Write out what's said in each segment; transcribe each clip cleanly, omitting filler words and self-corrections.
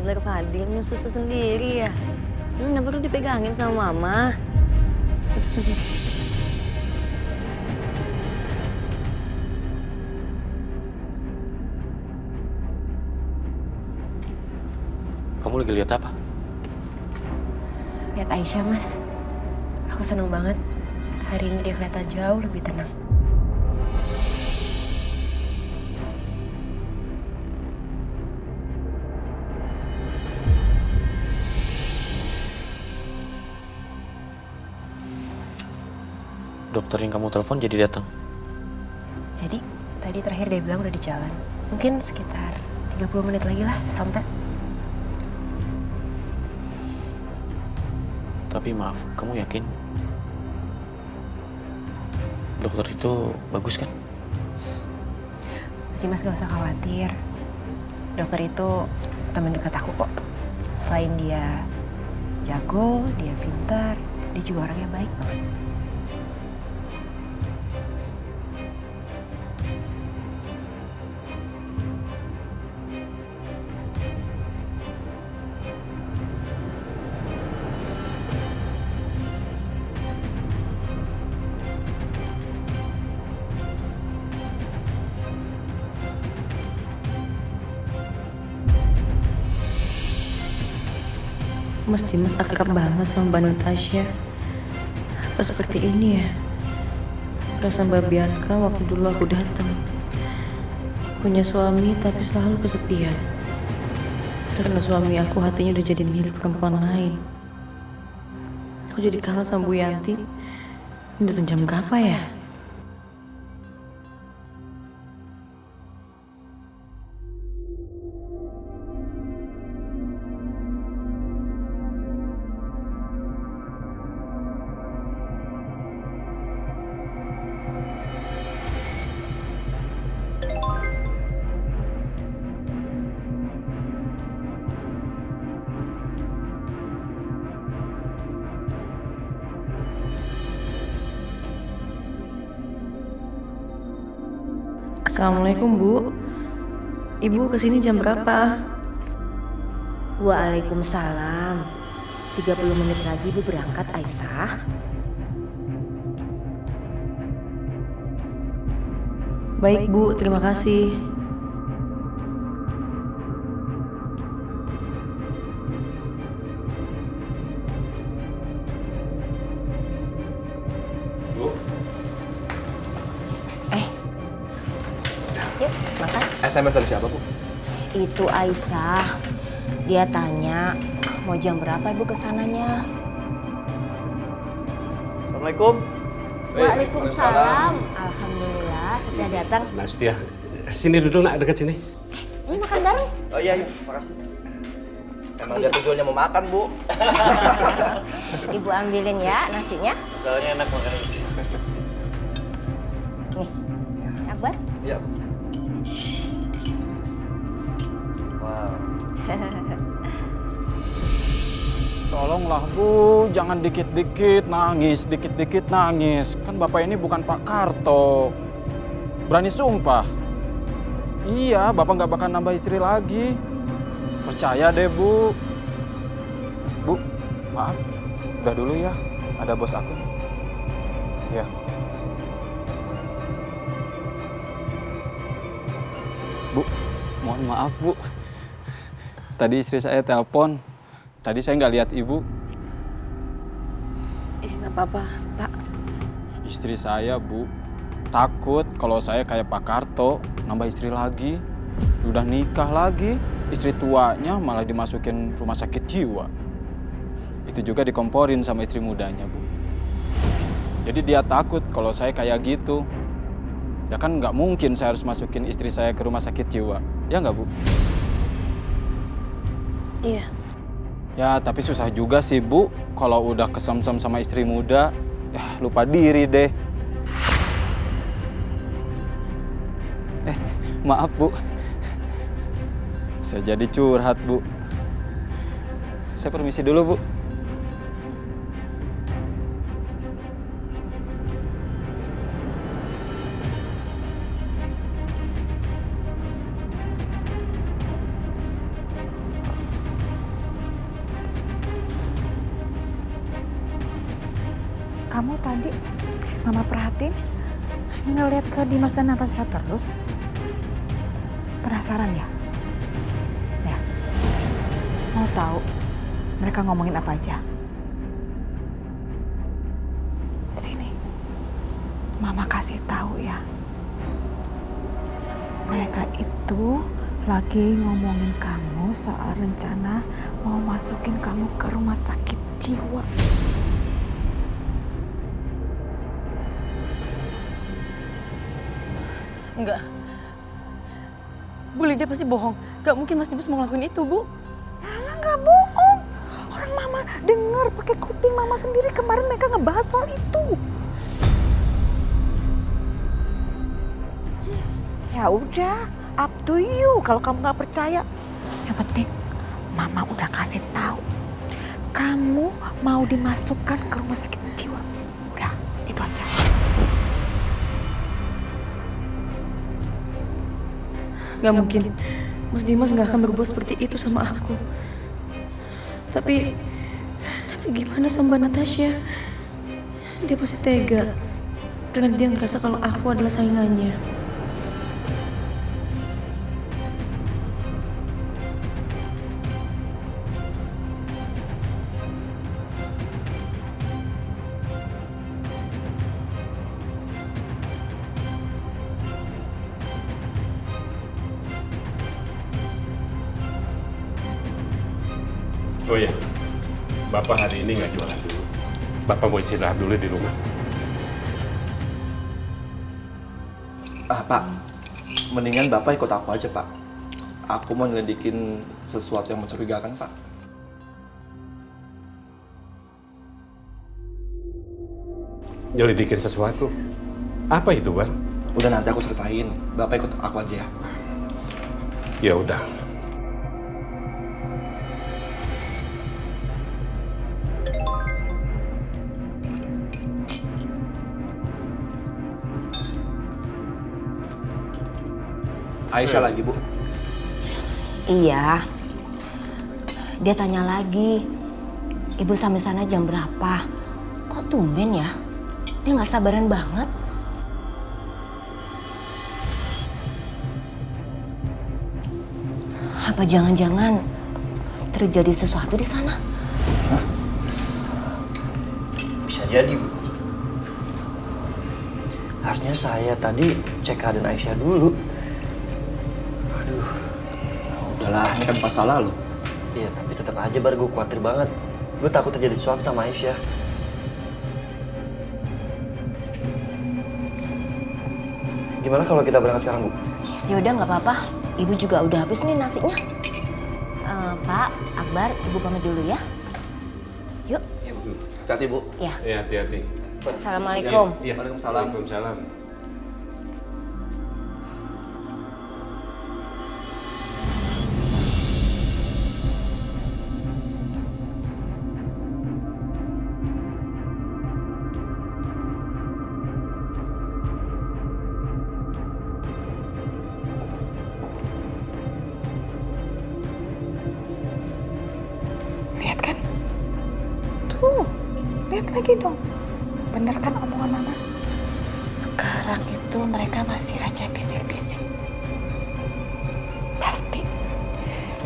toddler Fadil minum susu sendiri ya. Nggak perlu dipegangin sama mama. Kamu lagi lihat apa? Lihat Aisyah, Mas. Aku seneng banget. Hari ini dia kelihatan jauh lebih tenang. Dokter yang kamu telepon jadi datang. Jadi, tadi terakhir dia bilang udah di jalan. Mungkin sekitar 30 menit lagi lah sampai. Tapi maaf, kamu yakin? Dokter itu bagus kan? Masih Mas gak usah khawatir. Dokter itu teman dekat aku kok. Selain dia jago, dia pintar, dia juga orangnya baik banget. Mesti Mas akrab banget sama Mbak Natasha. Apa seperti ini ya? Rasa Mbak Bianca waktu dulu aku datang. Punya suami tapi selalu kesepian. Karena suami aku hatinya udah jadi milik perempuan lain. Aku jadi kalah sama Bu Yanti. Ini udah jam berapa ya? Assalamualaikum Bu. Ibu kesini jam berapa? Waalaikumsalam. 30 menit lagi Ibu berangkat, Aisyah. Baik Bu, terima kasih. Yuk, makan. SMS dari siapa, Bu? Itu Aisyah. Dia tanya, mau jam berapa Ibu kesananya? Assalamualaikum. Waalaikumsalam. Alhamdulillah, sudah datang. Mas Setia, sini duduk nak dekat sini. Ini makan bareng. Oh iya, makasih. Emang dia tujuannya mau makan, Bu. Ibu ambilin ya nasinya. Soalnya enak makan. Nih, Akbar. Iya, Bu. Wow. Tolonglah Bu, jangan dikit-dikit nangis. Kan Bapak ini bukan Pak Karto. Berani sumpah. Iya, Bapak nggak bakal nambah istri lagi. Percaya deh Bu. Bu, maaf. Udah dulu ya, ada bos aku. Ya. Bu, mohon maaf Bu. Tadi istri saya telepon. Tadi saya nggak lihat Ibu. Nggak apa-apa, Pak. Istri saya, Bu, takut kalau saya kayak Pak Karto, nambah istri lagi. Udah nikah lagi, istri tuanya malah dimasukin rumah sakit jiwa. Itu juga dikomporin sama istri mudanya, Bu. Jadi dia takut kalau saya kayak gitu. Ya kan nggak mungkin saya harus masukin istri saya ke rumah sakit jiwa. Ya nggak, Bu? Iya. Ya, tapi susah juga sih, Bu. Kalau udah kesemsem sama istri muda, ya lupa diri deh. Maaf, Bu. Saya jadi curhat, Bu. Saya permisi dulu, Bu. kamu tadi, Mama perhatiin ngeliat ke Dimas dan Natasha terus. Penasaran ya? Ya. Mau tahu mereka ngomongin apa aja? Sini, Mama kasih tahu ya. Mereka itu lagi ngomongin kamu soal rencana mau masukin kamu ke rumah sakit jiwa. Enggak. Bu Lydia pasti bohong. Gak mungkin Mas Dimas mau ngelakuin itu, Bu. Nggak bohong. Orang Mama dengar pakai kuping Mama sendiri kemarin mereka ngebahas soal itu. Ya udah, up to you kalau kamu nggak percaya. Yang penting Mama udah kasih tahu. Kamu mau dimasukkan ke rumah sakit jiwa. Udah, itu aja. Gak mungkin. Mas Dimas gak akan berbuat seperti itu sama aku. Tapi gimana sama Mbak Natasha? Dia pasti tega. Karena dia ngerasa kalau aku adalah saingannya. Oh ya, Bapak hari ini nggak jualan dulu. Bapak mau istirahat dulu di rumah. Pak, mendingan Bapak ikut aku aja, Pak. Aku mau nyelidikin sesuatu yang mencurigakan, Pak. Nyelidikin sesuatu? Apa itu, Bang? Udah nanti aku ceritain. Bapak ikut aku aja ya. Ya udah. Aisyah lagi, Bu. Iya. Dia tanya lagi, Ibu sampai sana jam berapa? Kok tumben ya? Dia nggak sabaran banget. Apa jangan-jangan terjadi sesuatu di sana? Hah? Bisa jadi, Bu. Harusnya saya tadi cek keadaan Aisyah dulu. Aduh. Udahlah, ini kan masa lalu. Iya, tapi tetap aja bar gue khawatir banget. Gue takut terjadi sesuatu sama Aisyah. Gimana kalau kita berangkat sekarang, Bu? Ya udah nggak apa-apa. Ibu juga udah habis nih nasinya. Pak, Akbar, Ibu pamit dulu ya. Yuk. Iya, Bu. Hati-hati, Bu. Ya. Ya, hati-hati. Assalamualaikum. Iya. Waalaikumsalam. Waalaikumsalam. Lihat kan? Tuh, lihat lagi dong. Bener kan omongan Mama? Sekarang itu mereka masih aja bisik-bisik. Pasti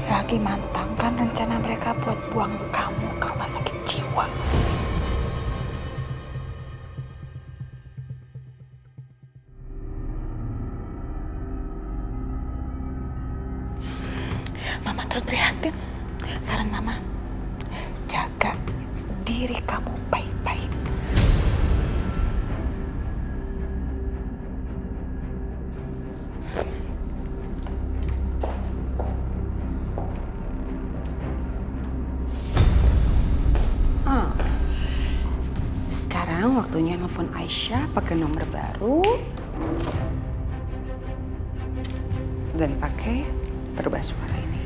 lagi mantangkan rencana mereka buat buang kamu ke rumah sakit jiwa. Mama terus prihatin. Saran Mama, jaga diri kamu baik-baik. Sekarang waktunya nelfon Aisyah pakai nomor baru dan pakai perubah suara ini.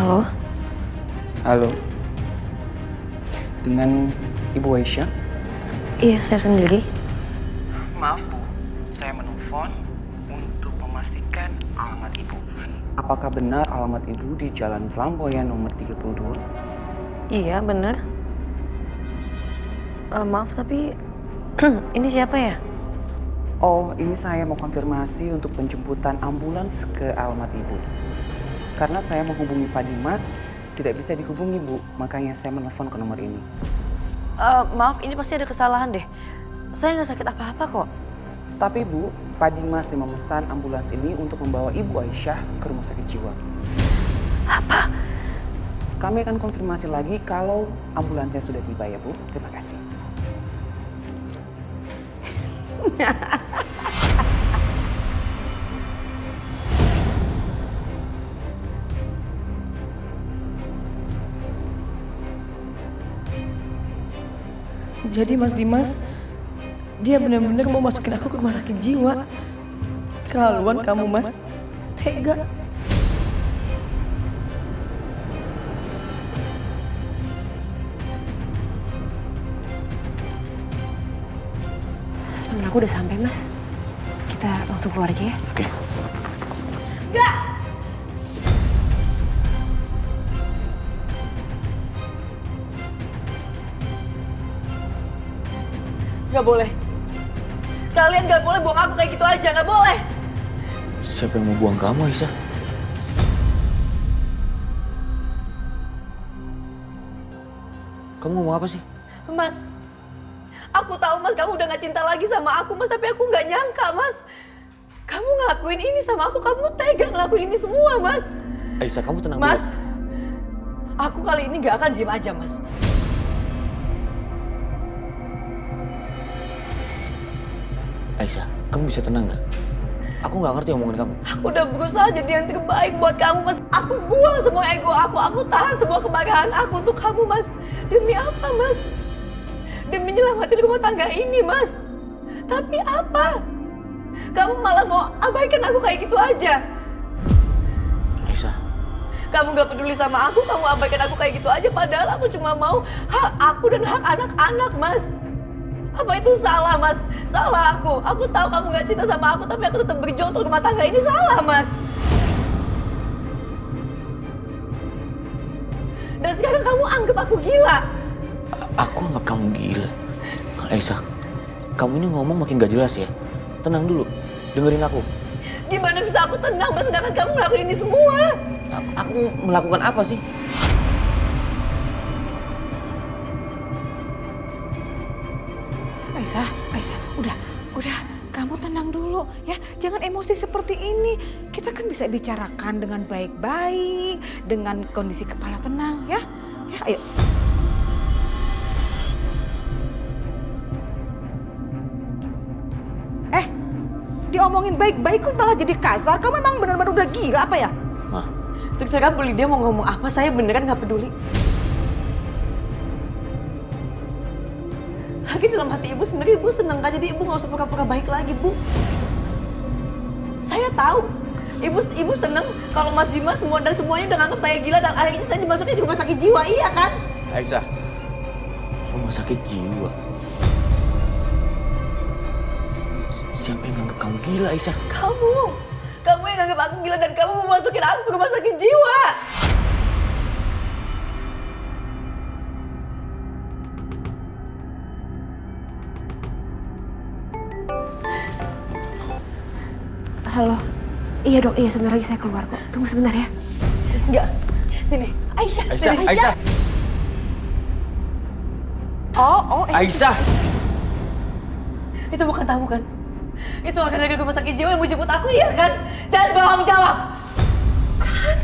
Halo? Halo. Dengan Ibu Aisyah? Iya, saya sendiri. Maaf Bu, saya menelpon untuk memastikan alamat Ibu. Apakah benar alamat Ibu di Jalan Flamboyan nomor 32? Iya, bener. Maaf, tapi ini siapa ya? Oh, ini saya mau konfirmasi untuk penjemputan ambulans ke alamat Ibu. Karena saya menghubungi Pak Dimas, tidak bisa dihubungi Bu, makanya saya menelpon ke nomor ini. Maaf, ini pasti ada kesalahan deh. Saya nggak sakit apa-apa kok. Tapi Bu, Pak Dimas yang memesan ambulans ini untuk membawa Ibu Aisyah ke rumah sakit jiwa. Apa? Kami akan konfirmasi lagi kalau ambulansnya sudah tiba ya Bu. Terima kasih. Jadi Mas Dimas, dia benar-benar mau masukin aku ke rumah sakit jiwa. Keterlaluan kamu, Mas. Tega. Temen aku udah sampai, Mas. Kita langsung keluar aja ya. Oke. Gak boleh. Kalian gak boleh buang aku kayak gitu aja, gak boleh. Siapa yang mau buang kamu, Aisyah? Kamu mau apa sih? Mas, aku tahu Mas kamu udah gak cinta lagi sama aku, Mas. Tapi aku gak nyangka, Mas. Kamu ngelakuin ini sama aku, kamu tega ngelakuin ini semua, Mas. Aisyah, kamu tenang Mas, dulu. aku kali ini gak akan diem aja, Mas. Aisyah, kamu bisa tenang nggak? Aku nggak ngerti omongan kamu. Aku udah berusaha jadi yang terbaik buat kamu, Mas. Aku buang semua ego aku tahan semua kemarahan aku untuk kamu, Mas. Demi apa, Mas? Demi nyelamatin rumah tangga ini, Mas. Tapi apa? Kamu malah mau abaikan aku kayak gitu aja. Aisyah. Kamu gak peduli sama aku, kamu abaikan aku kayak gitu aja. Padahal aku cuma mau hak aku dan hak anak-anak, Mas. Apa itu salah, Mas? Salah aku. Aku tahu kamu gak cinta sama aku, tapi aku tetap berjuang untuk rumah tangga ini. Salah, Mas. Dan sekarang kamu anggap aku gila. Aku anggap kamu gila. Aisyah, kamu ini ngomong makin gak jelas ya. Tenang dulu, dengerin aku. Gimana bisa aku tenang, Mas, sedangkan kamu melakukan ini semua? Aku melakukan apa sih? Aisyah, udah, kamu tenang dulu ya. Jangan emosi seperti ini. Kita kan bisa bicarakan dengan baik-baik, dengan kondisi kepala tenang ya. Ya, ayo. Diomongin baik-baik kok malah jadi kasar. Kamu memang benar-benar udah gila apa ya? Ma. Terserah Bu Lydia mau ngomong apa, saya beneran gak peduli. Lagi dalam hati ibu sebenarnya ibu seneng kan, jadi ibu gak usah pura-pura baik lagi, Bu. Saya tahu, ibu seneng kalau Mas Dimas semua dan semuanya udah nganggap saya gila dan akhirnya saya dimasukin di rumah sakit jiwa, iya kan? Aisyah, rumah sakit jiwa. Siapa yang nganggap kamu gila, Aisyah? Kamu yang nganggap aku gila dan kamu mau masukin aku ke rumah sakit jiwa. Halo. Iya dok, iya sebentar lagi saya keluar kok. Tunggu sebentar ya. Enggak. Sini. Aisyah. Aisyah. Oh. Aisyah. Itu bukan tamu kan? Itu akan dari rumah sakit jiwa yang mau jemput aku, iya kan? Jangan bohong, jawab. Kan?